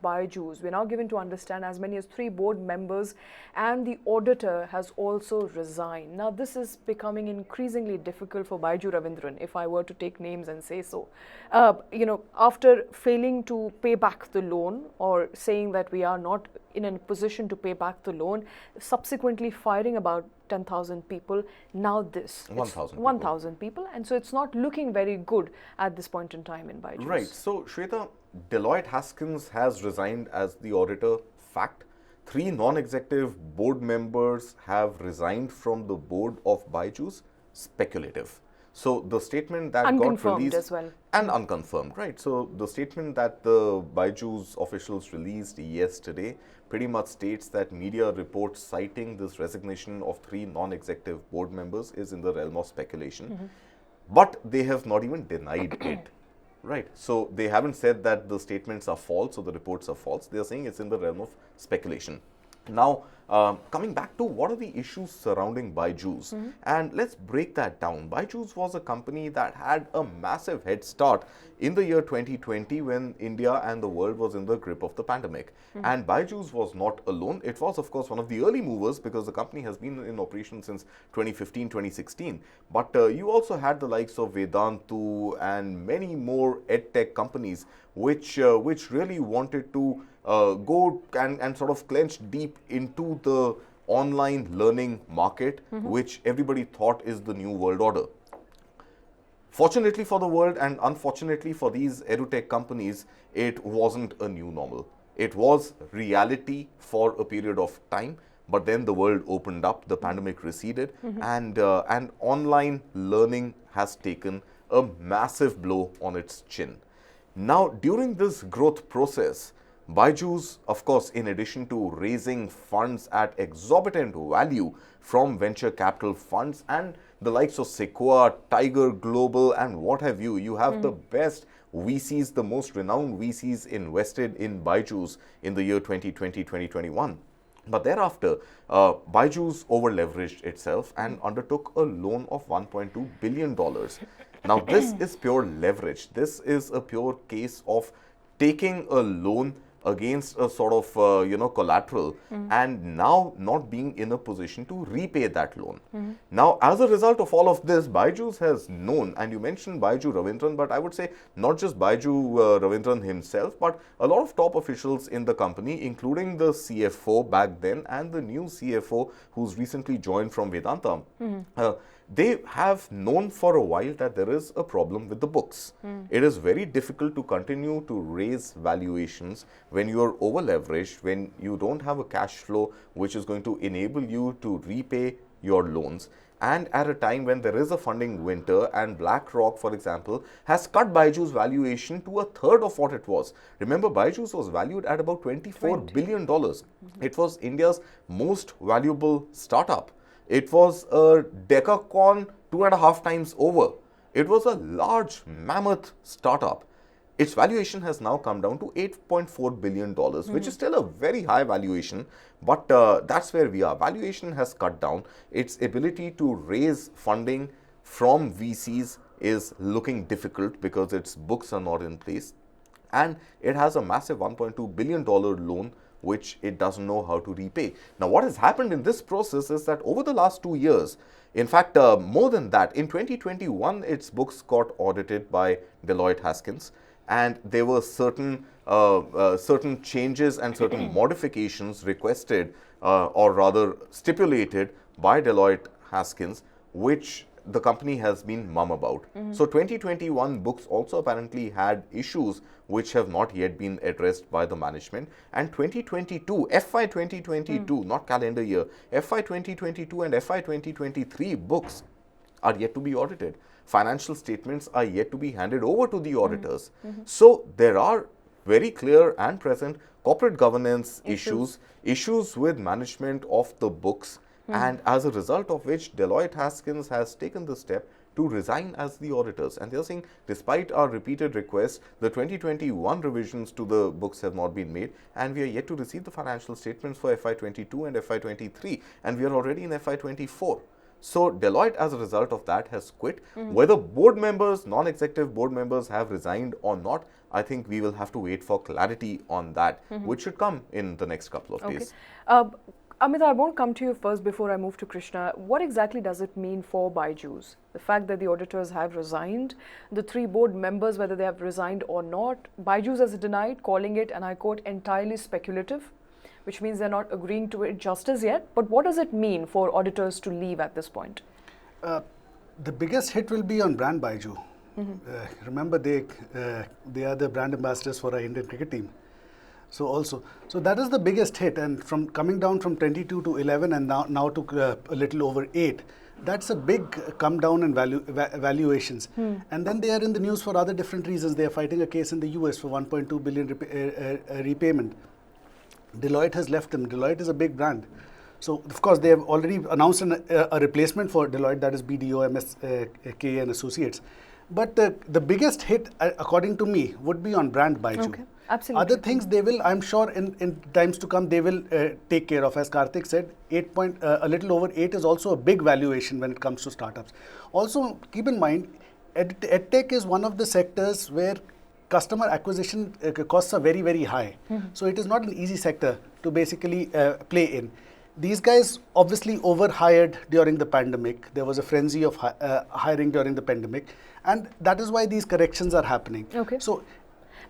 BYJU'S. We're now given to understand as many as 3 board members and the auditor has also resigned. Now, this is becoming increasingly difficult for BYJU Ravindran, if I were to take names and say so. After failing to pay back the loan or saying that we are not in a position to pay back the loan, subsequently firing about 10,000 people, now this. 1,000 people. And so it's not looking very good at this point in time in BYJU'S. Right. So, Shweta, Deloitte Haskins has resigned as the auditor. Fact. 3 non-executive board members have resigned from the board of BYJU'S. Speculative. So, the statement that got released as well. And unconfirmed, right? So, the statement that the BYJU'S officials released yesterday pretty much states that media reports citing this resignation of 3 non-executive board members is in the realm of speculation. But they have not even denied it, right? So, they haven't said that the statements are false or the reports are false. They are saying it's in the realm of speculation. Now, coming back to what are the issues surrounding BYJU'S, and let's break that down. BYJU'S was a company that had a massive head start in the year 2020 when India and the world was in the grip of the pandemic. And BYJU'S was not alone. It was, of course, one of the early movers because the company has been in operation since 2015, 2016. But you also had the likes of Vedantu and many more edtech companies which really wanted to go and sort of clench deep into the online learning market, which everybody thought is the new world order. Fortunately for the world and unfortunately for these edutech companies, it wasn't a new normal. It was reality for a period of time, but then the world opened up, the pandemic receded, and online learning has taken a massive blow on its chin. Now, during this growth process, BYJU'S, of course, in addition to raising funds at exorbitant value from venture capital funds and the likes of Sequoia, Tiger Global and what have you, you have the best VCs, the most renowned VCs invested in BYJU'S in the year 2020, 2021. But thereafter, BYJU'S over-leveraged itself and undertook a loan of $1.2 billion. Now, this is pure leverage. This is a pure case of taking a loan against a sort of, collateral and now not being in a position to repay that loan. Now, as a result of all of this, BYJU'S has known, and you mentioned BYJU Ravindran, but I would say not just BYJU Ravindran himself, but a lot of top officials in the company, including the CFO back then and the new CFO who's recently joined from Vedanta. They have known for a while that there is a problem with the books. It is very difficult to continue to raise valuations when you are over leveraged, when you don't have a cash flow which is going to enable you to repay your loans, and at a time when there is a funding winter and BlackRock, for example, has cut BYJU'S valuation to a third of what it was. Remember, BYJU'S was valued at about $24 billion. It was India's most valuable startup. It was a decacorn 2.5 times over. It was a large mammoth startup. Its valuation has now come down to $8.4 billion, which is still a very high valuation, but that's where we are. Valuation has cut down. Its ability to raise funding from VCs is looking difficult because its books are not in place. And it has a massive $1.2 billion loan which it doesn't know how to repay. Now, what has happened in this process is that over the last 2 years, in fact, more than that, in 2021, its books got audited by Deloitte Haskins, and there were certain changes and certain modifications requested, or rather stipulated by Deloitte Haskins, which the company has been mum about. So 2021 books also apparently had issues which have not yet been addressed by the management, and 2022, FY 2022, not calendar year, FY 2022 and FY 2023 books are yet to be audited. Financial statements are yet to be handed over to the auditors. So there are very clear and present corporate governance issues with management of the books, and as a result of which Deloitte Haskins has taken the step to resign as the auditors. And they're saying, despite our repeated requests, the 2021 revisions to the books have not been made, and we are yet to receive the financial statements for FY22 and FY23, and we are already in FY24. So Deloitte, as a result of that, has quit. Whether board members, non-executive board members have resigned or not, I think we will have to wait for clarity on that, which should come in the next couple of days. Uh, Amit, I won't come to you first before I move to Krishna. What exactly does it mean for BYJU'S? The fact that the auditors have resigned, the three board members, whether they have resigned or not, BYJU'S has denied, calling it, and I quote, entirely speculative, which means they're not agreeing to it just as yet. But what does it mean for auditors to leave at this point? The biggest hit will be on brand BYJU'S. Remember, they are the brand ambassadors for our Indian cricket team. So that is the biggest hit, and from coming down from 22 to 11 and now to a little over 8, that's a big come down in valuations. And then they are in the news for other different reasons. They are fighting a case in the US for 1.2 billion repayment. Deloitte has left them. Deloitte is a big brand. So, of course, they have already announced a replacement for Deloitte, that is BDO, MSK and Associates. But the biggest hit, according to me, would be on brand BYJU'S. Okay, absolutely. Other things they will, I'm sure, in times to come, they will take care of. As Kartik said, a little over 8 is also a big valuation when it comes to startups. Also, keep in mind, EdTech is one of the sectors where customer acquisition costs are very, very high. So it is not an easy sector to basically play in. These guys obviously overhired during the pandemic. There was a frenzy of hiring during the pandemic, and that is why these corrections are happening. Okay. So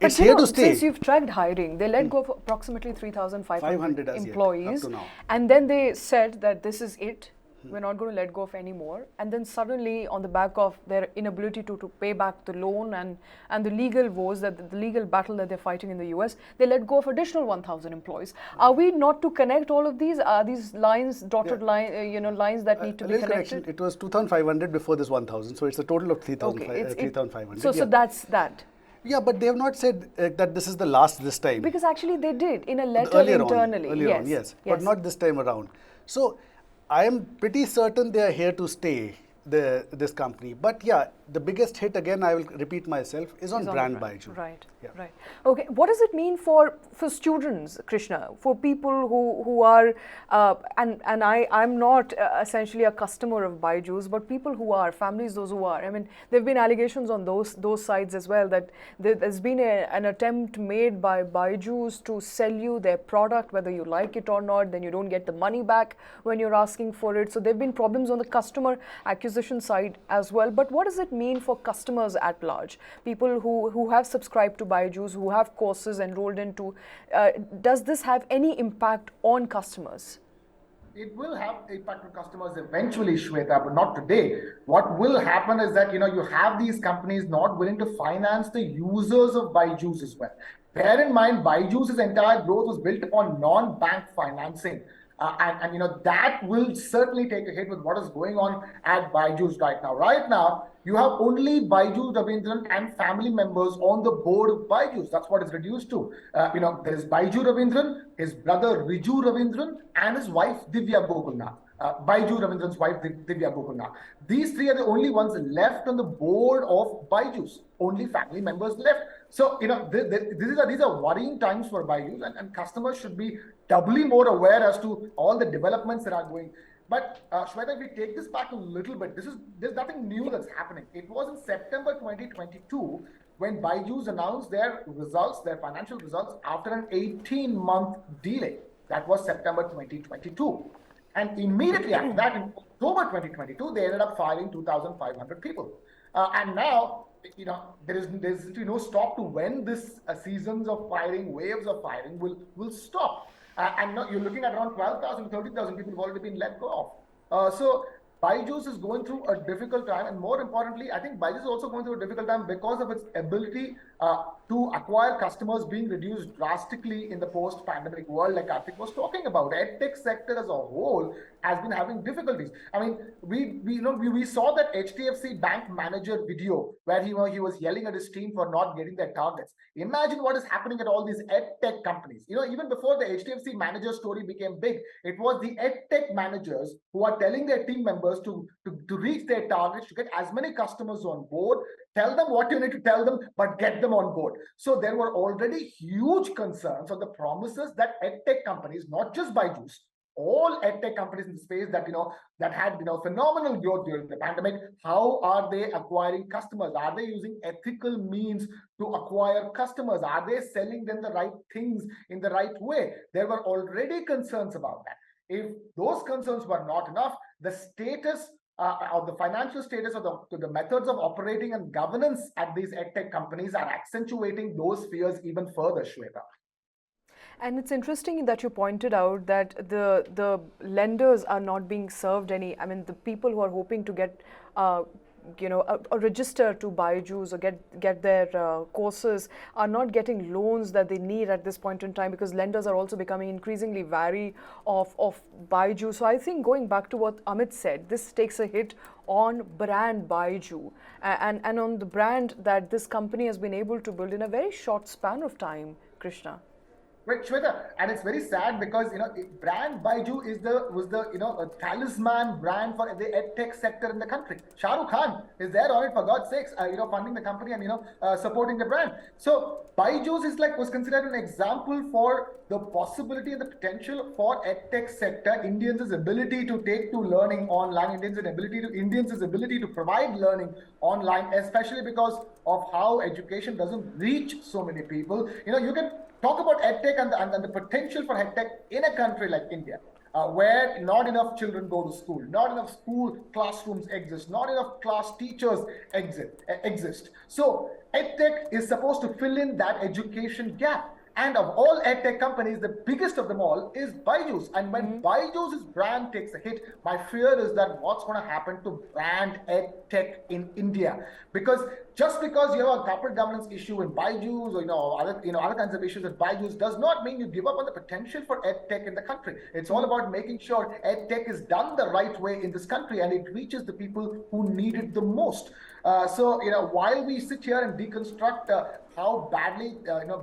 But it's here to stay. Since you've tracked hiring, they let go of approximately 3,500 employees, up to now. and then they said that this is it. We're not going to let go of any more. And then suddenly, on the back of their inability to pay back the loan and the legal woes, that the legal battle that they're fighting in the US, they let go of additional 1,000 employees. Are we not to connect all of these? Are these lines, dotted lines that need to be connected? Correction. It was 2,500 before this 1,000, so it's a total of 3,500. So that's that. Yeah, but they have not said that this is the last this time. Because actually they did in a letter Earlier internally. on, yes, but not this time around. So I am pretty certain they are here to stay, this company. But yeah, the biggest hit, again, I will repeat myself, is on brand BYJU'S. Right, Yeah. right. Okay, what does it mean for students, Krishna, for people who are, and I'm not essentially a customer of BYJU'S, but people who are, families, those who are. I mean, there have been allegations on those sides as well that there's been an attempt made by BYJU'S to sell you their product, whether you like it or not, then you don't get the money back when you're asking for it. So there have been problems on the customer acquisition side as well. But what does it mean for customers at large, people who have subscribed to BYJU'S, who have courses enrolled into? Does this have any impact on customers? It will have impact on customers eventually, Shweta, but not today. What will happen is that, you have these companies not willing to finance the users of BYJU'S as well. Bear in mind, BYJU'S' entire growth was built upon non-bank financing. And that will certainly take a hit with what is going on at BYJU'S right now. Right now, you have only BYJU'S Ravindran and family members on the board of BYJU'S. That's what it's reduced to. There is BYJU Ravindran, his brother Riju Ravindran, and his wife Divya Gokulnath. BYJU Ravindran's wife Divya Gokulnath. These three are the only ones left on the board of BYJU'S. Only family members left. So, these are worrying times for BYJU'S, and customers should be doubly more aware as to all the developments that are going. But Shweta, if we take this back a little bit, there's nothing new that's happening. It was in September 2022 when BYJU'S announced their results, their financial results, after an 18-month delay. That was September 2022. And immediately after that, in October 2022, they ended up firing 2,500 people. And now, there's no stop to when this seasons of firing, waves of firing will stop. And now you're looking at around 12,000, 13,000 people who've already been let go of. So BYJU'S is going through a difficult time, and more importantly, I think BYJU'S is also going through a difficult time because of its ability to acquire customers being reduced drastically in the post-pandemic world, like Kartik was talking about. EdTech sector as a whole has been having difficulties. I mean, we saw that HDFC bank manager video where he was yelling at his team for not getting their targets. Imagine what is happening at all these EdTech companies. Even before the HDFC manager story became big, it was the EdTech managers who are telling their team members to reach their targets, to get as many customers on board. Tell them what you need to tell them, but get them on board. So there were already huge concerns on the promises that EdTech companies, not just BYJU'S, all edtech companies in the space that that had phenomenal growth during the pandemic. How are they acquiring customers? Are they using ethical means to acquire customers? Are they selling them the right things in the right way? There were already concerns about that. If those concerns were not enough, the status of the financial status of the methods of operating and governance at these edtech companies are accentuating those fears even further, Shweta. And it's interesting that you pointed out that the lenders are not being served any. I mean, the people who are hoping to get a register to BYJU'S or get their courses are not getting loans that they need at this point in time, because lenders are also becoming increasingly wary of BYJU'S. So I think, going back to what Amit said, this takes a hit on brand BYJU'S and on the brand that this company has been able to build in a very short span of time, Krishna. Right, Shweta, and it's very sad because brand BYJU'S was the a talisman brand for the edtech sector in the country. Shah Rukh Khan is there on it, for God's sakes, funding the company and supporting the brand. So BYJU'S was considered an example for the possibility and the potential for edtech sector, Indians' ability to take to learning online, Indians' ability to provide learning online, especially because of how education doesn't reach so many people. You can talk about edtech and the potential for edtech in a country like India, where not enough children go to school, not enough school classrooms exist, not enough class teachers exist. So edtech is supposed to fill in that education gap. And of all edtech companies, the biggest of them all is BYJU'S. And when BYJU'S' brand takes a hit, my fear is that what's going to happen to brand edtech in India? Because just because you have a corporate governance issue in BYJU'S or other kinds of issues at BYJU'S does not mean you give up on the potential for edtech in the country. It's all about making sure edtech is done the right way in this country and it reaches the people who need it the most. So while we sit here and deconstruct how badly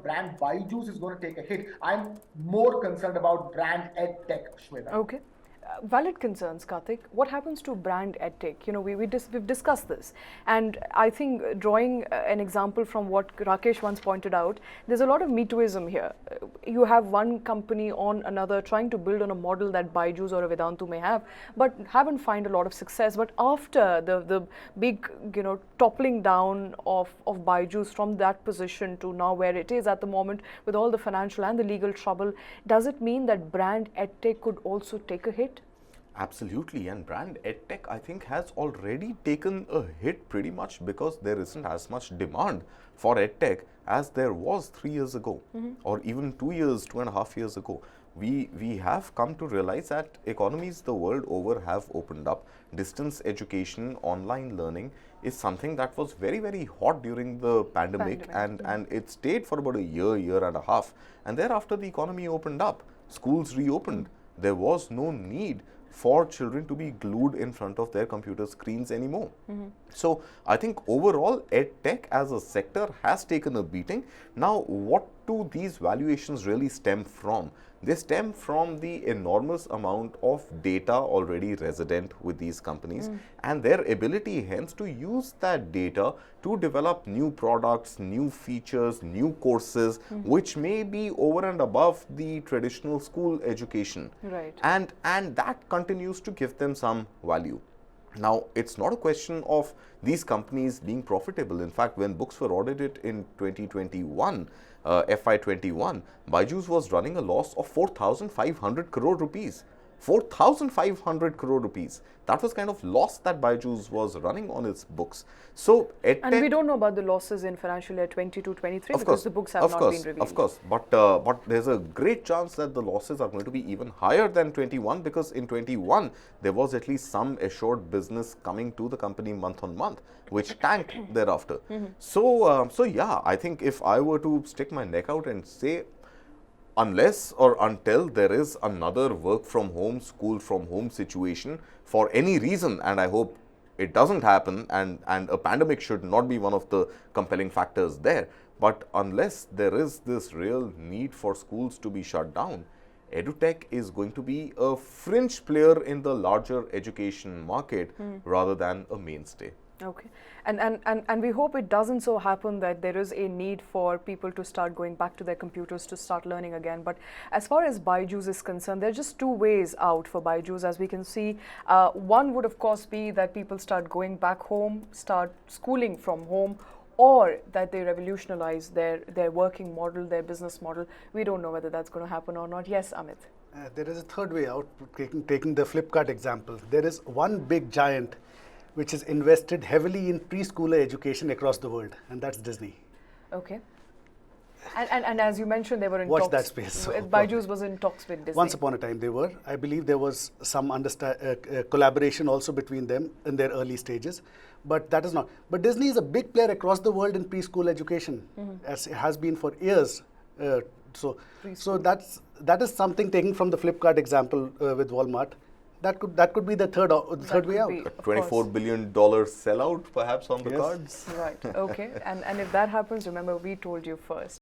brand BYJU'S is going to take a hit, I'm more concerned about brand edtech, Shweta. Okay. Valid concerns, Kartik. What happens to brand edtech? We've discussed this, and I think, drawing an example from what Rakesh once pointed out, there's a lot of Me Tooism here. You have one company on another trying to build on a model that BYJU'S or a Vedantu may have, but haven't found a lot of success. But after the big toppling down of BYJU'S from that position to now where it is at the moment, with all the financial and the legal trouble, does it mean that brand edtech could also take a hit? Absolutely, and brand edtech, I think, has already taken a hit pretty much because there isn't as much demand for edtech as there was 3 years ago, or even 2.5 years ago. We have come to realize that economies the world over have opened up. Distance education, online learning is something that was very, very hot during the pandemic. And it stayed for about a year and a half. And thereafter, the economy opened up, schools reopened. There was no need for children to be glued in front of their computer screens anymore. So I think overall edtech as a sector has taken a beating. Now, what do these valuations really stem from? They stem from the enormous amount of data already resident with these companies and their ability hence to use that data to develop new products, new features, new courses, which may be over and above the traditional school education. Right. And that continues to give them some value. Now, it's not a question of these companies being profitable. In fact, when books were audited in 2021, FY21, BYJU'S was running a loss of 4,500 crore rupees. 4,500 crore rupees. That was kind of loss that BYJU'S was running on its books. So, and we don't know about the losses in financial year 22-23 because the books have not been revealed. Of course, but there's a great chance that the losses are going to be even higher than 21, because in 21 there was at least some assured business coming to the company month on month, which tanked thereafter. So yeah, I think if I were to stick my neck out and say, unless or until there is another work from home, school from home situation for any reason, and I hope it doesn't happen, and a pandemic should not be one of the compelling factors there, but unless there is this real need for schools to be shut down, edutech is going to be a fringe player in the larger education market rather than a mainstay. Okay. And we hope it doesn't so happen that there is a need for people to start going back to their computers to start learning again. But as far as BYJU'S is concerned, there are just two ways out for BYJU'S, as we can see. One would, of course, be that people start going back home, start schooling from home, or that they revolutionize their working model, their business model. We don't know whether that's going to happen or not. Yes, Amit. There is a third way out, taking the Flipkart example. There is one big giant which is invested heavily in preschooler education across the world, and that's Disney. Okay. And as you mentioned, they were in Watch talks. that space. So BYJU'S was in talks with Disney. Once upon a time they were. I believe there was some collaboration also between them in their early stages, but that is not. But Disney is a big player across the world in preschool education, as it has been for years. So that is something taken from the Flipkart example with Walmart. That could be the third way out. A $24 billion sellout perhaps on the Yes. cards. Right. Okay. And if that happens, remember we told you first.